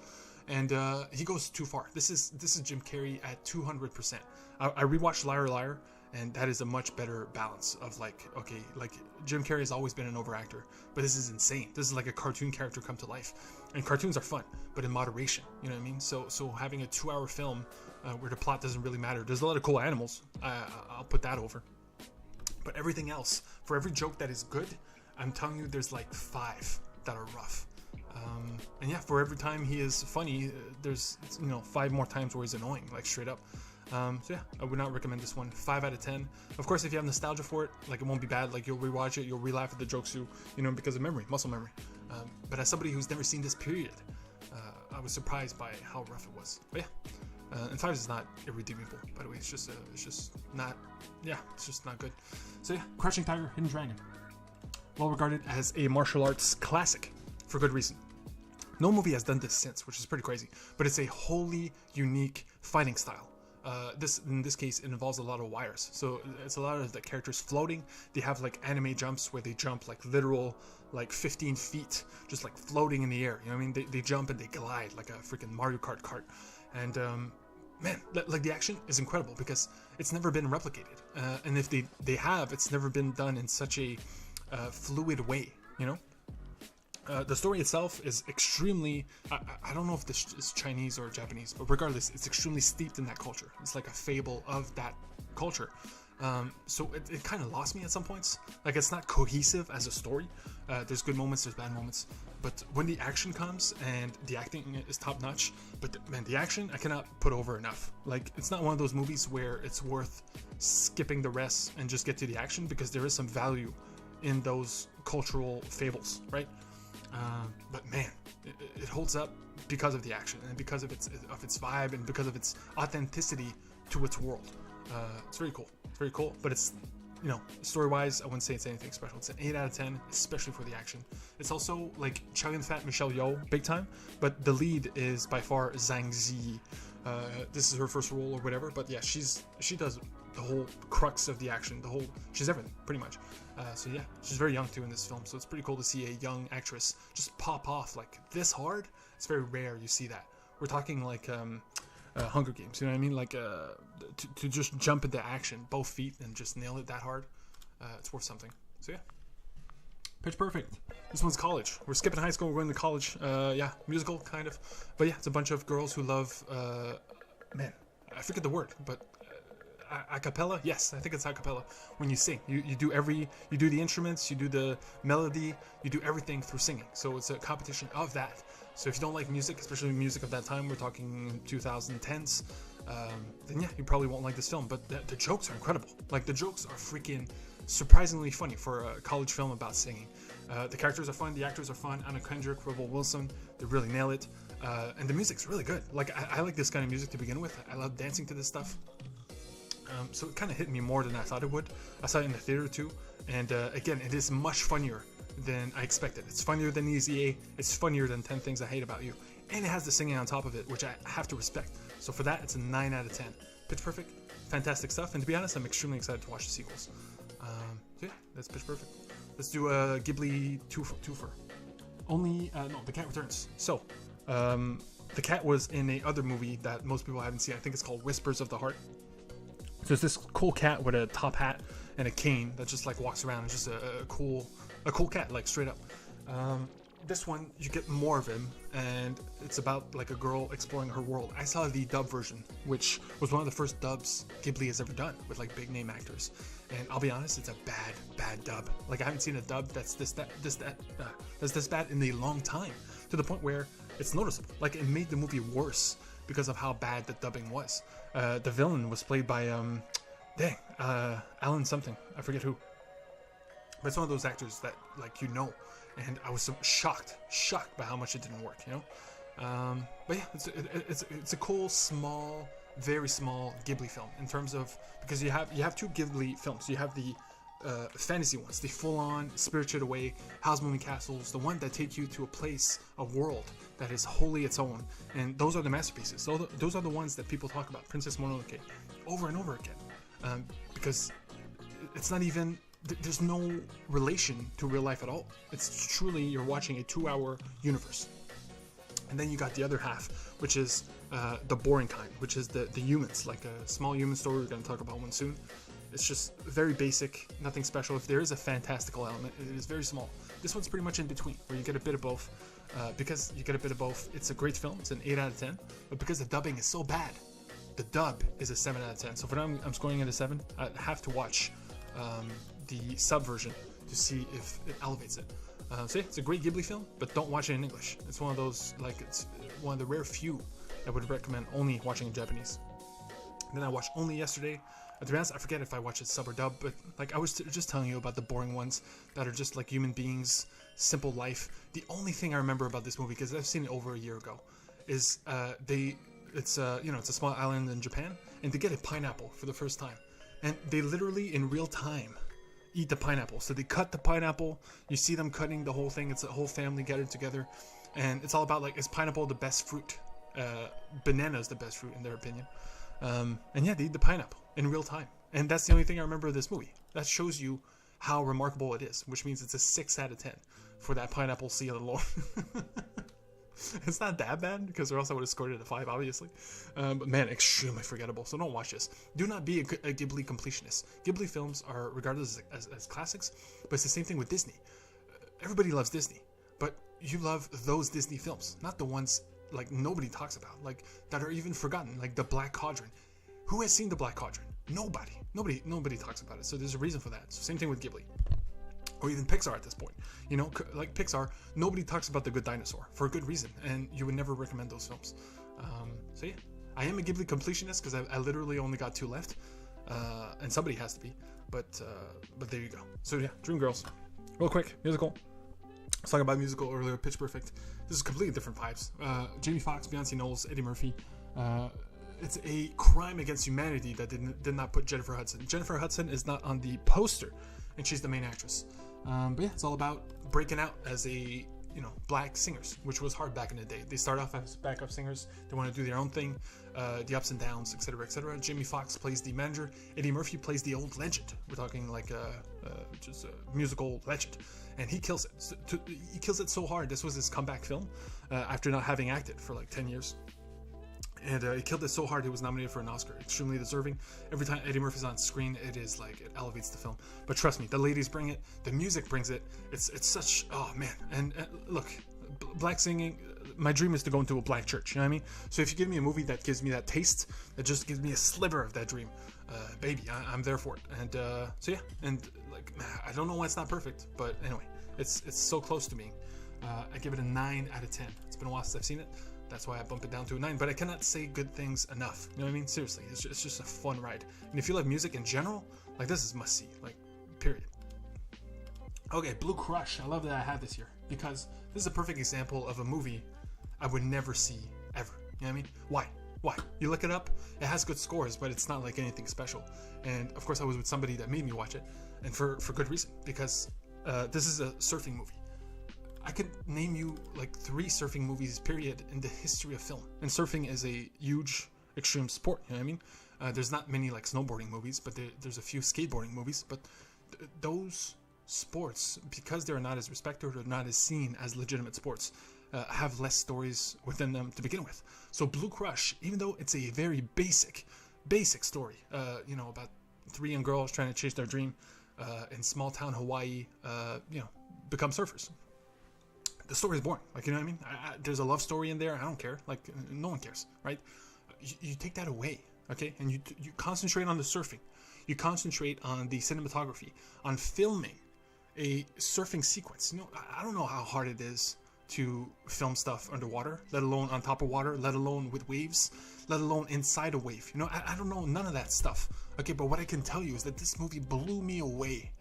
And he goes too far. This is Jim Carrey at 200%. I rewatched Liar Liar, and that is a much better balance of, like, okay, like, Jim Carrey has always been an overactor, but this is insane. This is like a cartoon character come to life, and cartoons are fun, but in moderation. You know what I mean? So having a 2-hour film where the plot doesn't really matter. There's a lot of cool animals. I'll put that over. But everything else, for every joke that is good, I'm telling you, there's like 5 that are rough. And yeah, for every time he is funny, there's, you know, 5 more times where he's annoying, like, straight up. So yeah, I would not recommend this one. 5 out of 10. Of course, if you have nostalgia for it, like, it won't be bad. Like, you'll rewatch it, you'll re-laugh at the jokes, you know, because of memory, muscle memory. But as somebody who's never seen this period, I was surprised by how rough it was. But yeah, and 5 is not irredeemable, by the way. It's just not, yeah, it's just not good. So yeah, Crouching Tiger, Hidden Dragon. Well regarded as a martial arts classic, for good reason. No movie has done this since, which is pretty crazy, but it's a wholly unique fighting style. In this case, it involves a lot of wires, so it's a lot of the characters floating. They have, like, anime jumps where they jump, like, literal, like, 15 feet, just, like, floating in the air. You know what I mean? They jump and they glide like a freaking Mario Kart cart. And man, like, the action is incredible because it's never been replicated, and if they have, it's never been done in such a fluid way. You know. The story itself is extremely, I don't know if this is Chinese or Japanese, but regardless, it's extremely steeped in that culture. It's like a fable of that culture. So it kind of lost me at some points. Like, it's not cohesive as a story. There's good moments, there's bad moments. But when the action comes, and the acting is top notch, but man, the action, I cannot put over enough. Like, it's not one of those movies where it's worth skipping the rest and just get to the action, because there is some value in those cultural fables, right? But man, it holds up because of the action, and because of its vibe, and because of its authenticity to its world. It's very cool, but it's story-wise, I wouldn't say it's anything special. It's an 8 out of 10, especially for the action. It's also like chugging fat Michelle Yeoh big time, but the lead is by far Zhang Zi. This is her first role or whatever, but yeah, she does the whole crux of the action. She's everything pretty much. So yeah, she's very young too in this film, so it's pretty cool to see a young actress just pop off like this hard. It's very rare you see that. We're talking like Hunger Games, you know what I mean? Like to just jump into action, both feet, and just nail it that hard. It's worth something. So yeah, Pitch Perfect. This one's college. We're skipping high school, we're going to college. Yeah, musical kind of, but yeah, it's a bunch of girls who love. Man, I forget the word, but. A cappella? Yes, I think it's a cappella. When you sing, you do the instruments, you do the melody, you do everything through singing. So it's a competition of that. So if you don't like music, especially music of that time, we're talking 2010s, then yeah, you probably won't like this film. But the jokes are incredible. Like the jokes are freaking surprisingly funny for a college film about singing. The characters are fun, the actors are fun. Anna Kendrick, Rebel Wilson, they really nail it. And the music's really good. Like I like this kind of music to begin with. I love dancing to this stuff. So it kind of hit me more than I thought it would. I saw it in the theater too, and again, it is much funnier than I expected. It's funnier than Easy A. It's funnier than 10 Things I Hate About You, and it has the singing on top of it, which I have to respect. So for that, it's a 9 out of 10. Pitch Perfect, fantastic stuff, and to be honest, I'm extremely excited to watch the sequels. So yeah, that's Pitch Perfect. Let's do a Ghibli twofer. No, The Cat Returns. So, The cat was in a other movie that most people haven't seen. I think it's called Whispers of the Heart. So it's this cool cat with a top hat and a cane that just like walks around. It's just a cool cat, like straight up. This one, you get more of him, and it's about like a girl exploring her world. I saw the dub version, which was one of the first dubs Ghibli has ever done with like big name actors. And I'll be honest, it's a bad dub. Like I haven't seen a dub that's this bad in a long time, to the point where it's noticeable. Like it made the movie worse because of how bad the dubbing was. The villain was played by Alan something, I forget who. But it's one of those actors that like and I was so shocked by how much it didn't work, But yeah, it's a cool, small, very small Ghibli film in terms of, because you have two Ghibli films. You have the fantasy ones, the full-on spirited away house moving castles, the one that take you to a place, a world that is wholly its own, and those are the masterpieces. So those are the ones that people talk about, Princess Mononoke, over and over again, because it's not even, there's no relation to real life at all. It's truly, you're watching a 2-hour universe. And then you got the other half, which is the boring kind, which is the humans, like a small human story. We're going to talk about one soon. It's just very basic, nothing special. If there is a fantastical element, it is very small. This one's pretty much in between, where you get a bit of both. Because you get a bit of both, it's a great film. It's an 8 out of 10. But because the dubbing is so bad, the dub is a 7 out of 10. So for now, I'm scoring it a 7. I have to watch the sub version to see if it elevates it. So yeah, it's a great Ghibli film, but don't watch it in English. It's one of those, like, it's one of the rare few I would recommend only watching in Japanese. And then I watched Only yesterday. To be honest, I forget if I watched it sub or dub, but like I was just telling you about the boring ones that are just like human beings, simple life. The only thing I remember about this movie, because I've seen it over a year ago, is it's a small island in Japan, and they get a pineapple for the first time, and they literally in real time eat the pineapple. So they cut the pineapple, you see them cutting the whole thing. It's a whole family gathered together, and it's all about like, is pineapple the best fruit? Banana is the best fruit in their opinion. And yeah, they eat the pineapple in real time, and that's the only thing I remember of this movie. That shows you how remarkable it is, which means it's a 6 out of 10 for that pineapple seal alone. It's not that bad, because or else I would have scored it a 5, obviously. But man, extremely forgettable. So don't watch this. Do not be a Ghibli completionist. Ghibli films are regarded as classics, but it's the same thing with Disney. Everybody loves Disney, but you love those Disney films, not the ones like nobody talks about, like that are even forgotten, like the Black Cauldron. Who has seen the Black Cauldron? Nobody talks about it. So there's a reason for that. So same thing with Ghibli, or even Pixar at this point. Like Pixar, nobody talks about The Good Dinosaur for a good reason, and you would never recommend those films. So yeah, I am a Ghibli completionist because I literally only got 2 left, and somebody has to be. But there you go. So yeah, Dreamgirls, real quick, musical. I was talking about musical earlier, Pitch Perfect. This is completely different vibes. Jamie Foxx, Beyonce Knowles, Eddie Murphy. it's a crime against humanity that did not put Jennifer Hudson. Jennifer Hudson is not on the poster, and she's the main actress. But yeah, it's all about breaking out as a black singers, which was hard back in the day. They start off as backup singers. They want to do their own thing, the ups and downs, etc., etc. Jamie Foxx plays the manager. Eddie Murphy plays the old legend. We're talking like just a musical legend, and he kills it. He kills it so hard. This was his comeback film after not having acted for like 10 years. And he killed it so hard he was nominated for an Oscar. Extremely deserving. Every time Eddie Murphy's on screen, it is like, it elevates the film. But trust me, the ladies bring it. The music brings it. It's such, oh man. And look, black singing, my dream is to go into a black church, you know what I mean? So if you give me a movie that gives me that taste, that just gives me a sliver of that dream, baby, I'm there for it. And so yeah, and like, I don't know why it's not perfect, but anyway, it's so close to me. I give it a 9 out of 10. It's been a while since I've seen it. That's why I bump it down to a 9, but I cannot say good things enough. You know what I mean? Seriously, it's just a fun ride. And if you love music in general, like, this is must see, like, period. Okay, Blue Crush. I love that I have this here because this is a perfect example of a movie I would never see ever. You know what I mean? Why? You look it up, it has good scores, but it's not like anything special. And of course I was with somebody that made me watch it, and for good reason, because this is a surfing movie. I could name you like 3 surfing movies, period, in the history of film. And surfing is a huge extreme sport, you know what I mean? There's not many like snowboarding movies, but there's a few skateboarding movies. But those sports, because they're not as respected or not as seen as legitimate sports, have less stories within them to begin with. So Blue Crush, even though it's a very basic story, about 3 young girls trying to chase their dream in small town Hawaii, become surfers. The story is boring, like, you know what I mean? There's a love story in there. I don't care. Like, no one cares, right? You take that away, okay? And you concentrate on the surfing. You concentrate on the cinematography, on filming a surfing sequence. I don't know how hard it is to film stuff underwater, let alone on top of water, let alone with waves, let alone inside a wave. I don't know none of that stuff, okay? But what I can tell you is that this movie blew me away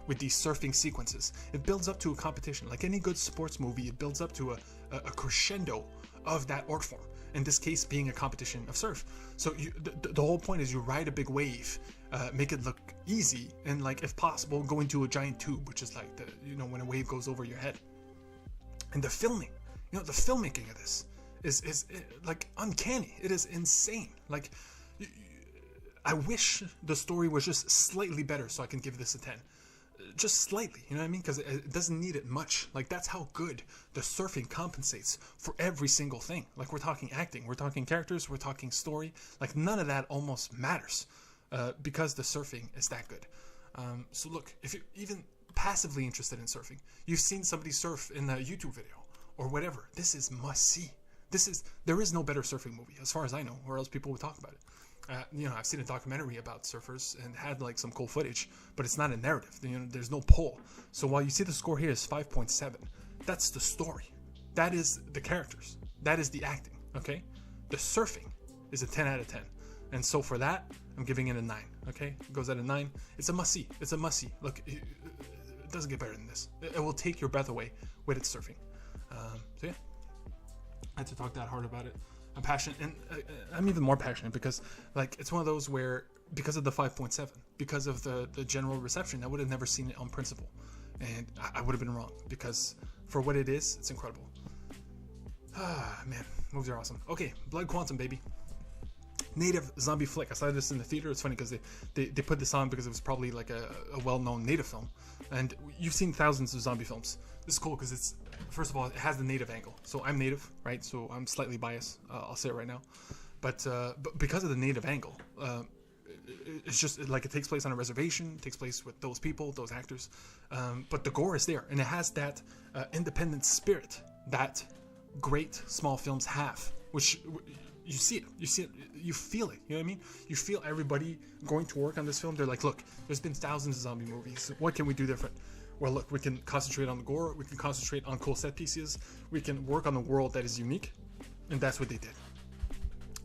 with these surfing sequences. It builds up to a competition. Like any good sports movie, it builds up to a crescendo of that art form. In this case, being a competition of surf. So the whole point is you ride a big wave, make it look easy, and like if possible, go into a giant tube, which is like when a wave goes over your head. And the filming, the filmmaking of this is like uncanny. It is insane. Like I wish the story was just slightly better so I can give this a 10. Just slightly, you know what I mean? Because it doesn't need it much. Like, that's how good the surfing compensates for every single thing. Like, we're talking acting, we're talking characters, we're talking story. Like, none of that almost matters because the surfing is that good. So look, if you're even passively interested in surfing, you've seen somebody surf in a YouTube video or whatever, this is must see. There is no better surfing movie as far as I know, or else people would talk about it. I've seen a documentary about surfers and had like some cool footage, but it's not a narrative. There's no pull. So while you see the score here is 5.7, that's the story. That is the characters. That is the acting. Okay, the surfing is a 10 out of 10, and so for that, I'm giving it a 9. Okay, it goes at a 9. It's a must see. It's a must see. Look, it doesn't get better than this. It will take your breath away with its surfing. So yeah, I had to talk that hard about it. I'm passionate, and I'm even more passionate because, like, it's one of those where, because of the 5.7, because of the general reception, I would have never seen it on principle, and I would have been wrong, because for what it is, it's incredible. Man, movies are awesome. Okay, Blood Quantum, baby. Native zombie flick. I saw this in the theater. It's funny because they put this on because it was probably like a well-known native film, and you've seen thousands of zombie films. This is cool because it's, first of all, it has the native angle. So I'm native, right? So I'm slightly biased. I'll say it right now. But because of the native angle, it's just like it takes place on a reservation, it takes place with those people, those actors. But the gore is there, and it has that independent spirit that great small films have, which you see it, you feel it, you know what I mean? You feel everybody going to work on this film. They're like, look, there's been thousands of zombie movies. What can we do different? Well, look, we can concentrate on the gore, we can concentrate on cool set pieces, we can work on a world that is unique, and that's what they did.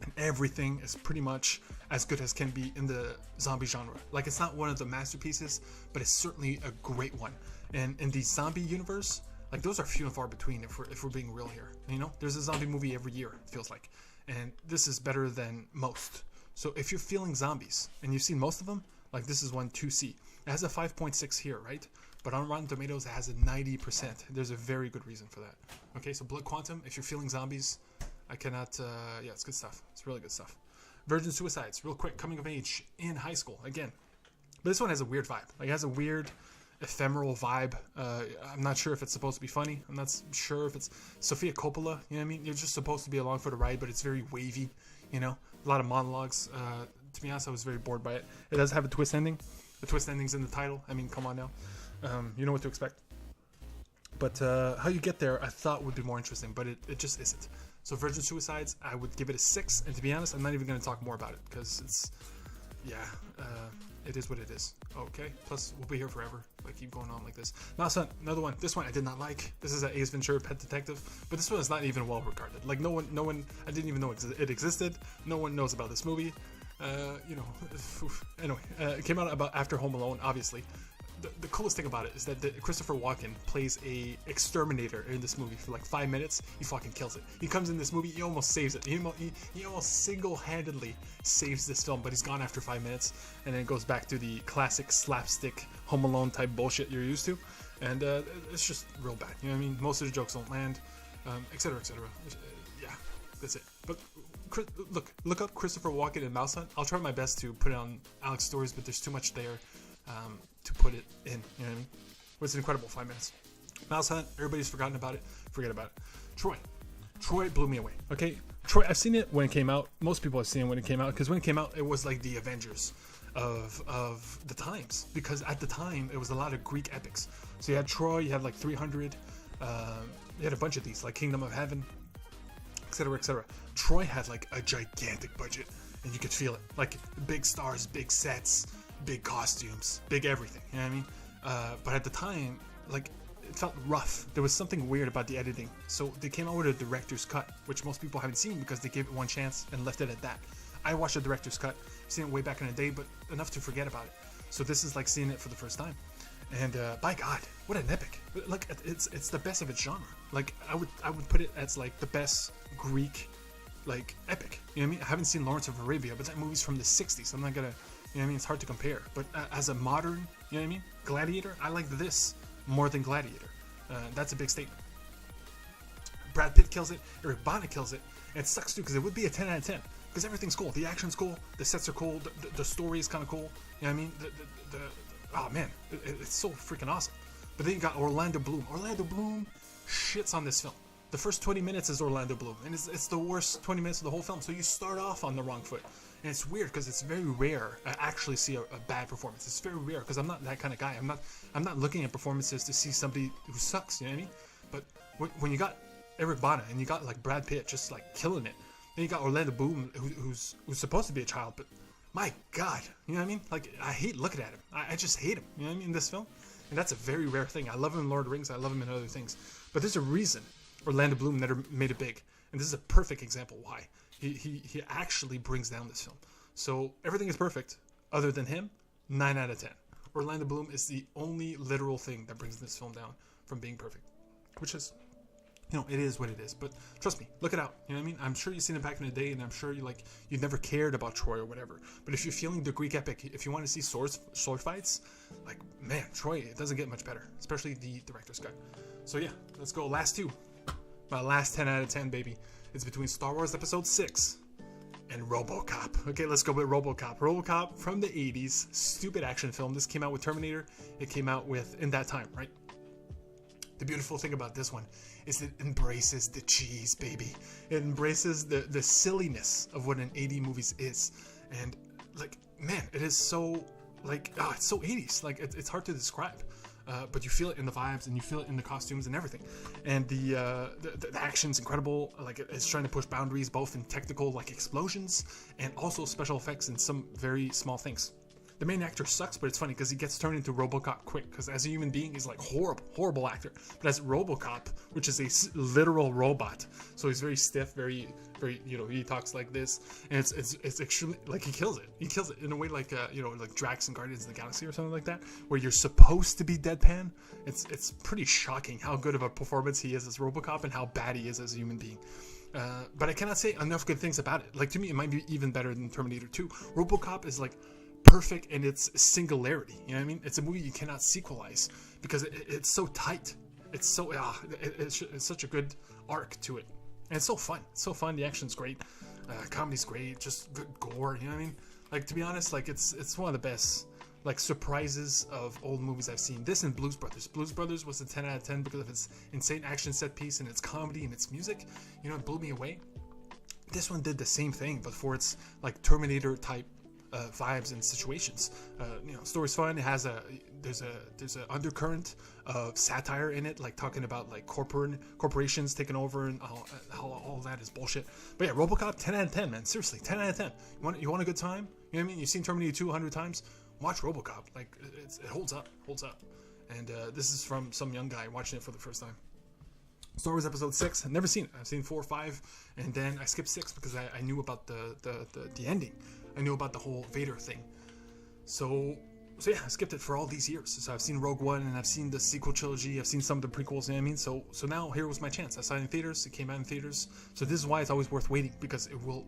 And everything is pretty much as good as can be in the zombie genre. Like, it's not one of the masterpieces, but it's certainly a great one. And in the zombie universe, like, those are few and far between if we're being real here. There's a zombie movie every year, it feels like. and this is better than most. So if you're feeling zombies, and you've seen most of them, like this is one 2C. It has a 5.6 here, right? But on Rotten Tomatoes, it has a 90%. There's a very good reason for that. Okay, so Blood Quantum, if you're feeling zombies, I cannot, yeah, it's good stuff. It's really good stuff. Virgin Suicides, real quick, coming of age in high school, again. But this one has a weird vibe. Like, it has a weird, ephemeral vibe. I'm not sure if it's supposed to be funny. I'm not sure if it's Sofia Coppola, you know what I mean? You're just supposed to be along for the ride, but it's very wavy, you know? A lot of monologues. To be honest, I was very bored by it. It does have a twist ending. The twist ending's in the title. I mean, come on now. You know what to expect. But how you get there, I thought would be more interesting, but it just isn't. So Virgin Suicides, I would give it a 6. And to be honest, I'm not even going to talk more about it because it's, yeah, it is what it is. Okay. Plus, we'll be here forever. Like, keep going on like this. Now, son, another one. This one I did not like. This is an Ace Ventura: Pet Detective, but this one is not even well regarded. Like, no one. I didn't even know it existed. No one knows about this movie. You know. Anyway, it came out about after Home Alone, obviously. The coolest thing about it is that Christopher Walken plays a exterminator in this movie for like 5 minutes. He fucking kills it. He comes in this movie, he almost saves it. He almost single-handedly saves this film, but he's gone after 5 minutes, and then it goes back to the classic slapstick Home Alone type bullshit you're used to, and it's just real bad. You know what I mean? Most of the jokes don't land, etc., etc. Yeah, that's it. But look up Christopher Walken in Mouse Hunt. I'll try my best to put it on Alex Stories, but there's too much there. To put it in, you know what I mean? But it's an incredible 5 minutes. Mouse Hunt, everybody's forgotten about it. Forget about it. Troy blew me away. Okay, Troy, I've seen it when it came out. Most people have seen it when it came out, because when it came out, it was like the Avengers of the times. Because at the time, it was a lot of Greek epics. So you had Troy, you had like 300, you had a bunch of these, like Kingdom of Heaven, etc., etc. Troy had like a gigantic budget, and you could feel it. Like big stars, big sets, big costumes, big everything, you know what I mean? But at the time, like, it felt rough. There was something weird about the editing. So they came out with a director's cut, which most people haven't seen because they gave it one chance and left it at that. I watched the director's cut, seen it way back in the day, but enough to forget about it. So this is like seeing it for the first time. And by God, what an epic. Like, it's the best of its genre. Like, I would put it as like the best Greek, like, epic. You know what I mean? I haven't seen Lawrence of Arabia, but that movie's from the 60s. I'm not gonna, you know what I mean? It's hard to compare. But as a modern, you know what I mean? Gladiator, I like this more than Gladiator. That's a big statement. Brad Pitt kills it. Eric Bana kills it. And it sucks too because it would be a 10 out of 10. Because everything's cool. The action's cool. The sets are cool. The story is kind of cool. You know what I mean? Oh man, it's so freaking awesome. But then you got Orlando Bloom. Orlando Bloom shits on this film. The first 20 minutes is Orlando Bloom. And it's the worst 20 minutes of the whole film. So you start off on the wrong foot. And it's weird because it's very rare I actually see a bad performance. It's very rare because I'm not that kind of guy. I'm not looking at performances to see somebody who sucks, you know what I mean? But when you got Eric Bana and you got like Brad Pitt just like killing it, then you got Orlando Bloom who's supposed to be a child, but my God, you know what I mean? Like, I hate looking at him. I just hate him, you know what I mean, in this film? And that's a very rare thing. I love him in Lord of the Rings. I love him in other things. But there's a reason Orlando Bloom never made it big. And this is a perfect example why. He actually brings down this film. So everything is perfect other than him. 9 out of 10. Orlando Bloom is the only literal thing that brings this film down from being perfect, which is, you know, it is what it is. But trust me, look it out. You know what I mean? I'm sure you've seen it back in the day, and I'm sure you never cared about Troy or whatever. But if you're feeling the Greek epic, if you want to see sword fights, like, man, Troy, it doesn't get much better, especially the director's cut. So yeah, let's go. Last two. My last 10 out of 10, baby. It's between Star Wars Episode 6 and RoboCop. Okay, let's go with RoboCop. RoboCop from the 80s, stupid action film. This came out with Terminator. It came out with in that time, right? The beautiful thing about this one is it embraces the cheese, baby. It embraces the silliness of what an 80s movies is. And like, man, it is so like, it's so 80s. Like, it's hard to describe. But you feel it in the vibes, and you feel it in the costumes and everything. And the action's incredible. Like, it's trying to push boundaries, both in technical, like, explosions, and also special effects in some very small things. The main actor sucks, but it's funny because he gets turned into RoboCop quick. Because as a human being, he's like horrible actor. But as RoboCop, which is a literal robot, so he's very stiff, very, you know, he talks like this, and it's extremely, like, he kills it. He kills it in a way like you know, like Drax and Guardians of the Galaxy or something like that, where you're supposed to be deadpan. It's pretty shocking how good of a performance he is as RoboCop and how bad he is as a human being. But I cannot say enough good things about it. Like, to me, it might be even better than Terminator 2. RoboCop is like perfect in its singularity. You know what I mean? It's a movie you cannot sequelize because it's so tight. It's so it's such a good arc to it, and it's so fun. It's so fun. The action's great, comedy's great, just good gore. You know what I mean? Like, to be honest, like it's one of the best like surprises of old movies I've seen. This and Blues Brothers. Blues Brothers was a 10 out of 10 because of its insane action set piece and its comedy and its music. You know, it blew me away. This one did the same thing, but for its like Terminator type vibes and situations. You know, story's fun. It has there's a undercurrent of satire in it, like talking about like corporations taking over and how all that is bullshit. But yeah, RoboCop 10 out of 10, man. Seriously, 10 out of 10. You want a good time? You know what I mean? You've seen Terminator 2 100 times. Watch RoboCop. Like, it holds up. And this is from some young guy watching it for the first time. Star Wars Episode 6. I've never seen it. I've seen 4, 5, and then I skipped 6 because I knew about the ending. I knew about the whole Vader thing. So yeah, I skipped it for all these years. So I've seen Rogue One, and I've seen the sequel trilogy. I've seen some of the prequels. You know what I mean? So now here was my chance. I saw it in theaters. It came out in theaters. So this is why it's always worth waiting, because it will.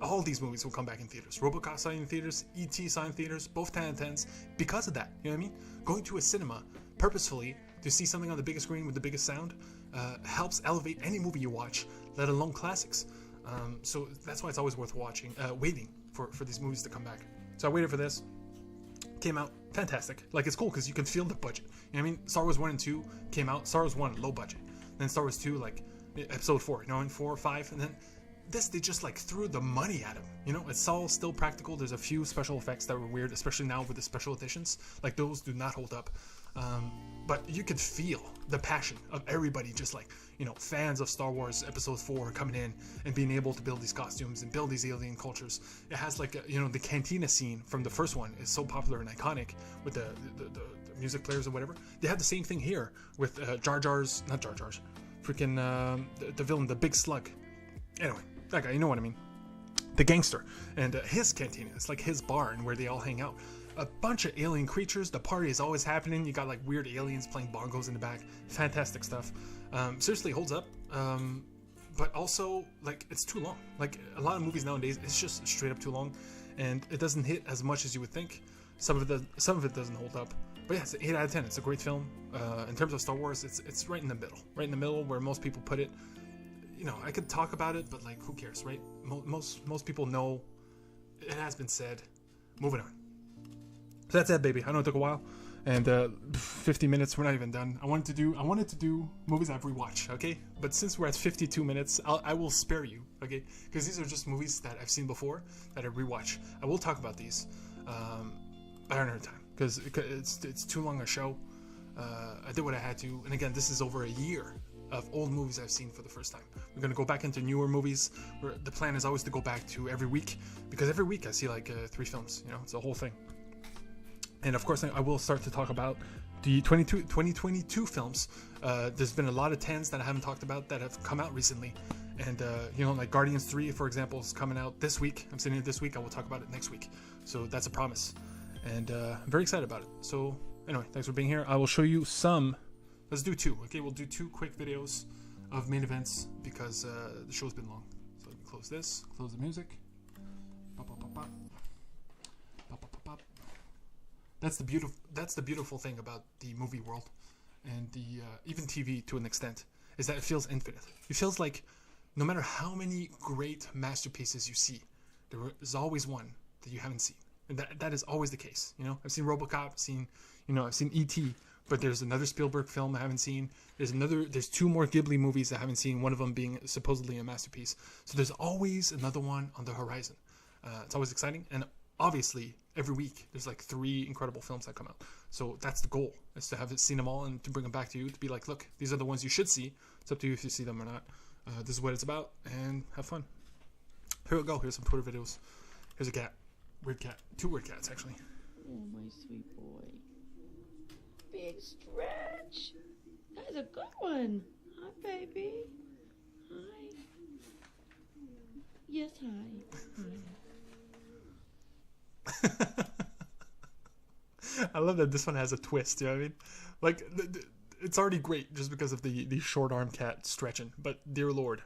All these movies will come back in theaters. RoboCop saw in theaters, E.T. saw in theaters, both 10 out of 10s. Because of that, you know what I mean? Going to a cinema purposefully to see something on the biggest screen with the biggest sound helps elevate any movie you watch, let alone classics. So that's why it's always worth waiting for these movies to come back. So I waited for this. Came out fantastic. Like, it's cool because you can feel the budget. You know what I mean? Star Wars 1 and 2 came out. Star Wars 1 low budget. Then Star Wars 2 like Episode 4, you know, and 4, 5, and then this, they just like threw the money at him. You know, it's all still practical. There's a few special effects that were weird, especially now with the special editions. Like, those do not hold up. But you could feel the passion of everybody, just like, you know, fans of Star Wars Episode 4 coming in and being able to build these costumes and build these alien cultures. It has like, you know, the cantina scene from the first one is so popular and iconic with the music players or whatever. They have the same thing here with Jar Jar's, not Jar Jar's, freaking the villain, the big slug. Anyway, that guy, you know what I mean. The gangster. And his cantina, it's like his barn where they all hang out. A bunch of alien creatures. The party is always happening. You got like weird aliens playing bongos in the back. Fantastic stuff. Seriously, holds up. But also, like, it's too long. Like, a lot of movies nowadays, it's just straight up too long, and it doesn't hit as much as you would think. Some of it doesn't hold up. But yeah, it's an 8 out of 10. It's a great film. In terms of Star Wars, it's right in the middle. Right in the middle where most people put it. You know, I could talk about it, but like, who cares, right? Most people know it has been said. Moving on. So that's it, baby. I know it took a while, and 50 minutes. We're not even done. I wanted to do movies I've rewatched, okay? But since we're at 52 minutes, I will spare you, okay? Because these are just movies that I've seen before that I rewatch. I will talk about these, but another time, because it's too long a show. I did what I had to, and again, this is over a year of old movies I've seen for the first time. We're gonna go back into newer movies. The plan is always to go back to every week, because every week I see like 3 films. You know, it's a whole thing. And of course, I will start to talk about the 2022 films. There's been a lot of 10s that I haven't talked about that have come out recently. And, you know, like Guardians 3, for example, is coming out this week. I'm sitting here this week. I will talk about it next week. So that's a promise. And I'm very excited about it. So anyway, thanks for being here. I will show you some. Let's do 2. Okay, we'll do 2 quick videos of main events because the show's been long. So let me close this, close the music. Pop, pop, pop, pop. Pop, pop, pop, pop. That's the beautiful thing about the movie world, and the even TV to an extent, is that it feels infinite. It feels like no matter how many great masterpieces you see, there is always one that you haven't seen, and that is always the case. You know, I've seen RoboCop, I've seen E.T., but there's another Spielberg film I haven't seen. There's 2 more Ghibli movies I haven't seen. One of them being supposedly a masterpiece. So there's always another one on the horizon. It's always exciting, and obviously, every week there's like 3 incredible films that come out. So that's the goal, is to have seen them all and to bring them back to you, to be like, look, these are the ones you should see. It's up to you if you see them or not. This is what it's about, and have fun. Here we go. Here's some Twitter videos. Here's a cat. Weird cat. 2 weird cats, actually. Oh, my sweet boy. Big stretch. That's a good one. Hi, baby. Hi. Yes, hi. Hi. I love that this one has a twist, you know what I mean? Like, it's already great just because of the short arm cat stretching, but dear lord,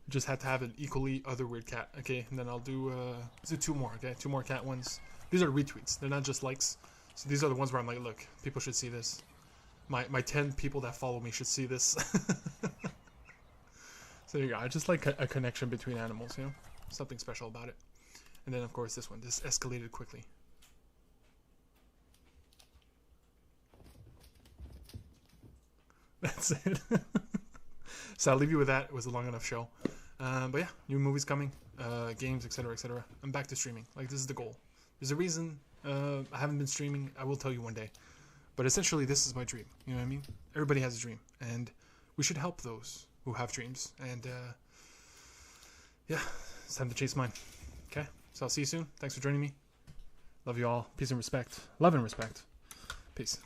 Just had to have an equally other weird cat. Okay, and then I'll do let's do 2 more. Okay, 2 more cat ones. These are retweets. They're not just likes. So these are the ones where I'm like, look, people should see this. My 10 people that follow me should see this. So there you go. I just like a connection between animals, you know? Something special about it. And then, of course, this one. This escalated quickly. That's it. So I'll leave you with that. It was a long enough show. But yeah, new movies coming, games, etc., etc. I'm back to streaming. Like, this is the goal. There's a reason I haven't been streaming. I will tell you one day. But essentially, this is my dream. You know what I mean? Everybody has a dream. And we should help those who have dreams. And yeah, it's time to chase mine. Okay? So I'll see you soon. Thanks for joining me. Love you all. Peace and respect. Love and respect. Peace.